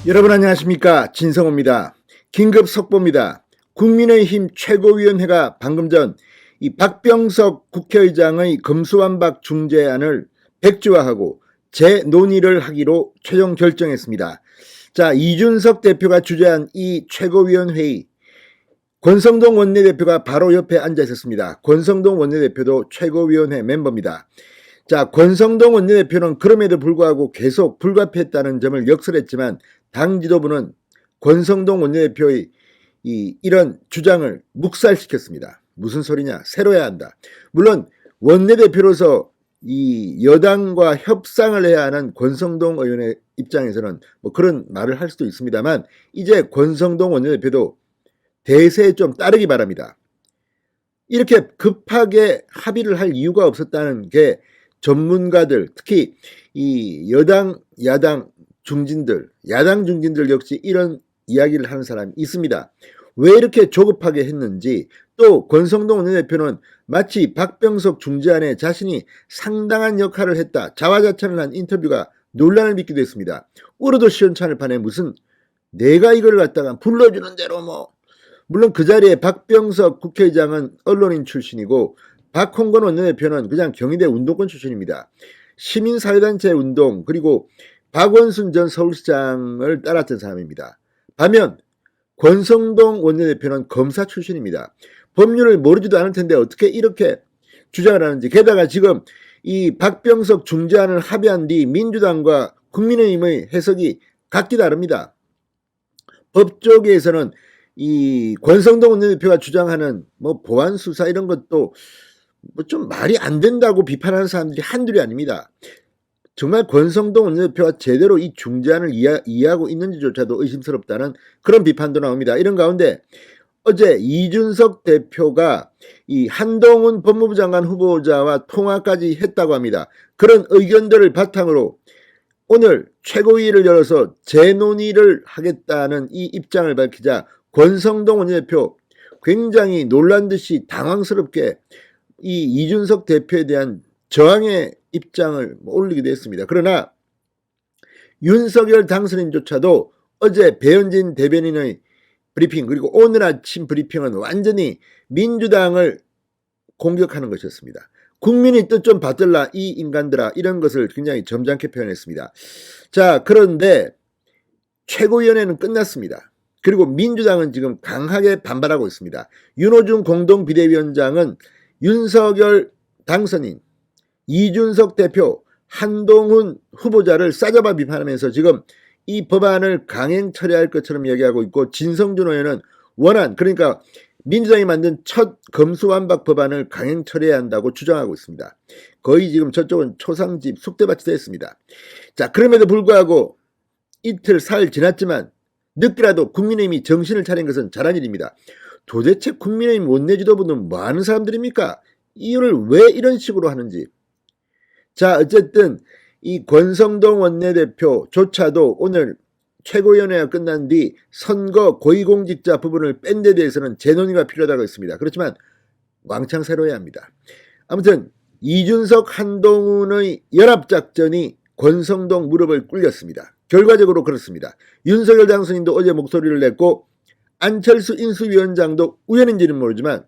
여러분 안녕하십니까, 진성호입니다. 긴급 속보입니다. 국민의힘 최고위원회가 방금 전 이 박병석 국회의장의 검수완박 중재안을 백지화하고 재논의를 하기로 최종 결정했습니다. 자, 이준석 대표가 주재한 이 최고위원회의, 권성동 원내대표가 바로 옆에 앉아 있었습니다. 권성동 원내대표도 최고위원회 멤버입니다. 자, 권성동 원내대표는 그럼에도 불구하고 계속 불가피했다는 점을 역설했지만 당 지도부는 권성동 원내대표의 이런 주장을 묵살시켰습니다. 무슨 소리냐? 새로야 한다. 물론 원내대표로서 이 여당과 협상을 해야 하는 권성동 의원의 입장에서는 뭐 그런 말을 할 수도 있습니다만, 이제 권성동 원내대표도 대세에 좀 따르기 바랍니다. 이렇게 급하게 합의를 할 이유가 없었다는 게 전문가들, 특히 이 여당, 야당 중진들, 야당 중진들 역시 이런 이야기를 하는 사람이 있습니다. 왜 이렇게 조급하게 했는지, 또 권성동 원내대표는 마치 박병석 중재안에 자신이 상당한 역할을 했다, 자화자찬을 한 인터뷰가 논란을 빚기도 했습니다. 울어도 시원찮을 판에 무슨 내가 이걸 갖다가 불러주는 대로 뭐. 물론 그 자리에 박병석 국회의장은 언론인 출신이고 박홍건 원내대표는 그냥 경희대 운동권 출신입니다. 시민사회단체 운동, 그리고 박원순 전 서울시장을 따랐던 사람입니다. 반면 권성동 원내대표는 검사 출신입니다. 법률을 모르지도 않을 텐데 어떻게 이렇게 주장을 하는지. 게다가 지금 이 박병석 중재안을 합의한 뒤 민주당과 국민의힘의 해석이 각기 다릅니다. 법조계에서는 이 권성동 원내대표가 주장하는 뭐 보안 수사 이런 것도 뭐 좀 말이 안 된다고 비판하는 사람들이 한둘이 아닙니다. 정말 권성동 원내대표가 제대로 이 중재안을 이해하고 있는지조차도 의심스럽다는 그런 비판도 나옵니다. 이런 가운데 어제 이준석 대표가 이 한동훈 법무부 장관 후보자와 통화까지 했다고 합니다. 그런 의견들을 바탕으로 오늘 최고위를 열어서 재논의를 하겠다는 이 입장을 밝히자 권성동 원내대표 굉장히 놀란 듯이 당황스럽게 이 이준석 대표에 대한 저항의 입장을 올리기도 했습니다. 그러나 윤석열 당선인조차도 어제 배현진 대변인의 브리핑, 그리고 오늘 아침 브리핑은 완전히 민주당을 공격하는 것이었습니다. 국민의 뜻 좀 받들라 이 인간들아, 이런 것을 굉장히 점잖게 표현했습니다. 자, 그런데 최고위원회는 끝났습니다. 그리고 민주당은 지금 강하게 반발하고 있습니다. 윤호중 공동비대위원장은 윤석열 당선인, 이준석 대표, 한동훈 후보자를 싸잡아 비판하면서 지금 이 법안을 강행 처리할 것처럼 얘기하고 있고, 진성준 의원은 원안, 그러니까 민주당이 만든 첫 검수완박 법안을 강행 처리해야 한다고 주장하고 있습니다. 거의 지금 저쪽은 초상집 쑥대밭이 됐습니다. 자, 그럼에도 불구하고 이틀 사흘 지났지만 늦게라도 국민의힘이 정신을 차린 것은 잘한 일입니다. 도대체 국민의힘 원내지도부는 뭐 하는 사람들입니까? 이유를 왜 이런 식으로 하는지. 자, 어쨌든 이 권성동 원내대표조차도 오늘 최고위원회가 끝난 뒤 선거 고위공직자 부분을 뺀 데 대해서는 재논의가 필요하다고 했습니다. 그렇지만 왕창 새로워야 합니다. 아무튼 이준석 한동훈의 연합작전이 권성동 무릎을 꿇렸습니다. 결과적으로 그렇습니다. 윤석열 당선인도 어제 목소리를 냈고, 안철수 인수위원장도 우연인지는 모르지만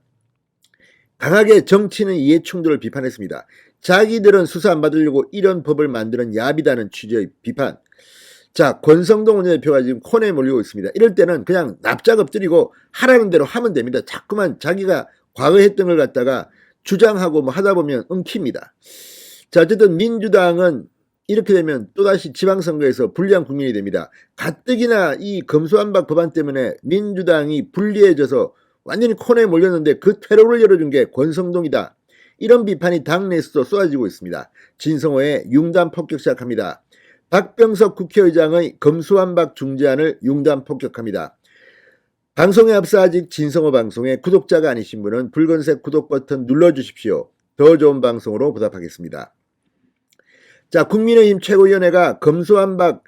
강하게 정치인의 이해충돌을 비판했습니다. 자기들은 수사 안 받으려고 이런 법을 만드는 야비다는 취지의 비판. 자, 권성동 원내대표가 지금 코너에 몰리고 있습니다. 이럴 때는 그냥 납작 엎드리고 하라는 대로 하면 됩니다. 자꾸만 자기가 과거에 했던 걸 갖다가 주장하고 뭐 하다 보면 엉킵니다. 자, 어쨌든 민주당은 이렇게 되면 또다시 지방선거에서 불리한 국민이 됩니다. 가뜩이나 이 검수완박 법안 때문에 민주당이 불리해져서 완전히 코너에 몰렸는데 그 퇴로를 열어준 게 권성동이다. 이런 비판이 당내에서도 쏟아지고 있습니다. 진성호의 융단 폭격 시작합니다. 박병석 국회의장의 검수완박 중재안을 융단 폭격합니다. 방송에 앞서 아직 진성호 방송에 구독자가 아니신 분은 붉은색 구독 버튼 눌러주십시오. 더 좋은 방송으로 보답하겠습니다. 자, 국민의힘 최고위원회가 검수완박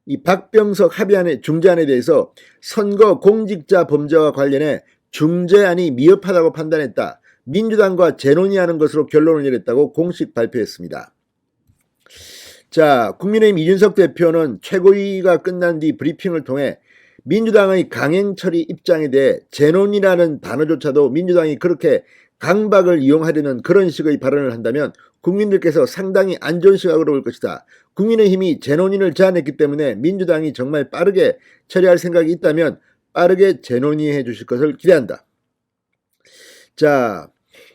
이 박병석 합의안의 중재안에 대해서 선거 공직자 범죄와 관련해 중재안이 미흡하다고 판단했다. 민주당과 재논의하는 것으로 결론을 내렸다고 공식 발표했습니다. 자, 국민의힘 이준석 대표는 최고위가 끝난 뒤 브리핑을 통해 민주당의 강행 처리 입장에 대해 재논이라는 단어조차도 민주당이 그렇게 강박을 이용하려는 그런 식의 발언을 한다면 국민들께서 상당히 안 좋은 시각으로 볼 것이다. 국민의힘이 재논의를 제안했기 때문에 민주당이 정말 빠르게 처리할 생각이 있다면 빠르게 재논의해 주실 것을 기대한다. 자,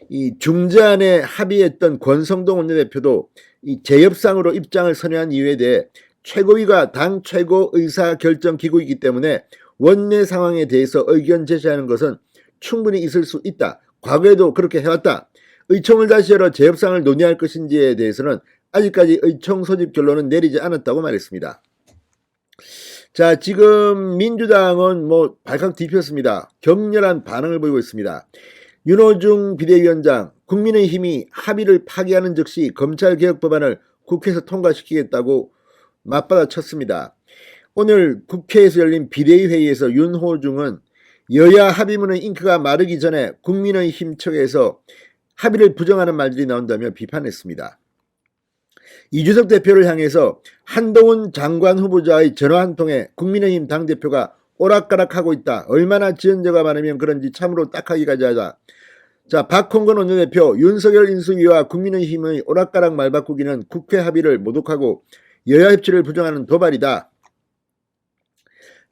이 중재안에 합의했던 권성동 원내대표도 이 재협상으로 입장을 선회한 이유에 대해 최고위가 당 최고 의사결정기구이기 때문에 원내 상황에 대해서 의견 제시하는 것은 충분히 있을 수 있다. 과거에도 그렇게 해왔다. 의총을 다시 열어 재협상을 논의할 것인지에 대해서는 아직까지 의총 소집 결론은 내리지 않았다고 말했습니다. 자, 지금 민주당은 발칵 뒤폈습니다. 격렬한 반응을 보이고 있습니다. 윤호중 비대위원장, 국민의힘이 합의를 파기하는 즉시 검찰개혁 법안을 국회에서 통과시키겠다고 맞받아쳤습니다. 오늘 국회에서 열린 비대위 회의에서 윤호중은 여야 합의문의 잉크가 마르기 전에 국민의힘 측에서 합의를 부정하는 말들이 나온다며 비판했습니다. 이준석 대표를 향해서 한동훈 장관 후보자의 전화 한 통에 국민의힘 당대표가 오락가락하고 있다. 얼마나 지연자가 많으면 그런지 참으로 딱하기가 하다. 자, 박홍근 원내대표, 윤석열 인수위와 국민의힘의 오락가락 말바꾸기는 국회 합의를 모독하고 여야 협치를 부정하는 도발이다.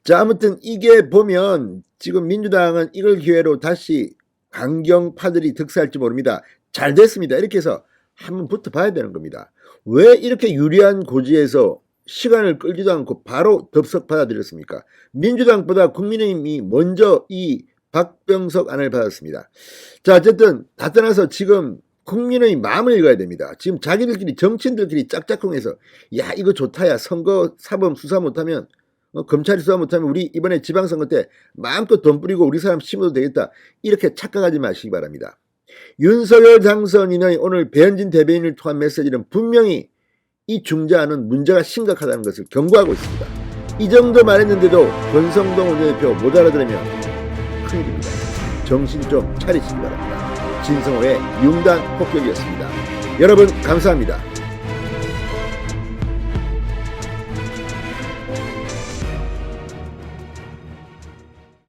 자, 아무튼 이게 보면 지금 민주당은 이걸 기회로 다시 강경파들이 득세할지 모릅니다. 잘 됐습니다. 이렇게 해서 한번 붙어봐야 되는 겁니다. 왜 이렇게 유리한 고지에서 시간을 끌지도 않고 바로 덥석 받아들였습니까? 민주당보다 국민의힘이 먼저 이 박병석 안을 받았습니다. 자, 어쨌든 다 떠나서 지금 국민의 마음을 읽어야 됩니다. 지금 자기들끼리 정치인들끼리 짝짝꿍해서 야 이거 좋다 야 선거 사범 수사 못하면 검찰이 수사 못하면 우리 이번에 지방선거 때 마음껏 돈 뿌리고 우리 사람 심어도 되겠다. 이렇게 착각하지 마시기 바랍니다. 윤석열 당선인의 오늘 배현진 대변인을 통한 메시지는 분명히 이 중재안은 문제가 심각하다는 것을 경고하고 있습니다. 이 정도 말했는데도 권성동 원내대표 못 알아들으면 큰일입니다. 정신 좀 차리시기 바랍니다. 진성호의 융단 폭격이었습니다. 여러분 감사합니다.